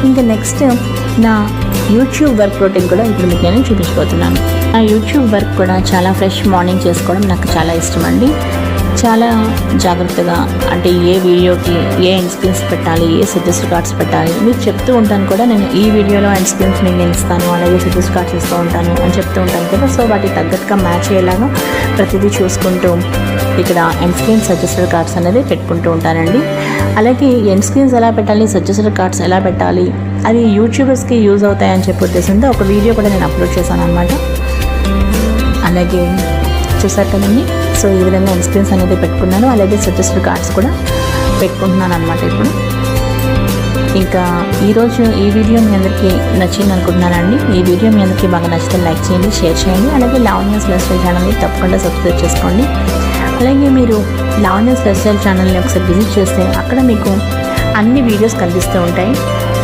ఇంకా నెక్స్ట్ నా YouTube work routine కూడా ఇప్పుడు మీకు నేను చూపించబోతున్నాను. నా యూట్యూబ్ వర్క్ కూడా చాలా ఫ్రెష్ మార్నింగ్ చేసుకోవడం నాకు చాలా ఇష్టం అండి. చాలా జాగ్రత్తగా అంటే ఏ వీడియోకి ఏ ఎండ్ స్క్రీన్స్ పెట్టాలి, ఏ సజెస్ట్ కార్డ్స్ పెట్టాలి మీకు చెప్తూ ఉంటాను కూడా. నేను ఈ వీడియోలో ఎండ్ స్క్రీన్స్ మీకు నేను ఇస్తాను, అలాగే సజెస్ట్ కార్డ్స్ ఇస్తూ ఉంటాను అని చెప్తూ ఉంటాను కదా. సో వాటికి తగ్గట్టుగా మ్యాచ్ అయ్యేలాగా ప్రతిదీ చూసుకుంటూ ఇక్కడ ఎండ్ స్క్రీన్ సజెస్టెడ్ కార్డ్స్ అనేది పెట్టుకుంటూ ఉంటానండి. అలాగే ఎండ్ స్క్రీన్స్ ఎలా పెట్టాలి, సజెస్టెడ్ కార్డ్స్ ఎలా పెట్టాలి అది యూట్యూబర్స్కి యూజ్ అవుతాయని చెప్పే ఉద్దేశంతో ఒక వీడియో కూడా నేను అప్లోడ్ చేశాను అనమాట. అలాగే చూసారు కదండి. సో ఈ విధంగా ఎండ్ స్క్రీన్స్ అనేది పెట్టుకున్నాను, అలాగే సజెస్టెడ్ కార్డ్స్ కూడా పెట్టుకుంటున్నాను అనమాట. ఇప్పుడు ఇంకా ఈరోజు ఈ వీడియో మీ అందరికీ నచ్చింది అనుకుంటున్నానండి. ఈ వీడియో మీ అందరికీ బాగా నచ్చితే లైక్ చేయండి, షేర్ చేయండి. అలాగే లావణ్యాస్ లైఫ్ స్టైల్ ఛానల్ని తప్పకుండా సబ్స్క్రైబ్ చేసుకోండి. అలాగే మీరు లావణ్యాస్ లైఫ్ స్టైల్ ఛానల్ని ఒకసారి విజిట్ చేస్తే అక్కడ మీకు అన్ని వీడియోస్ కనిపిస్తూ ఉంటాయి.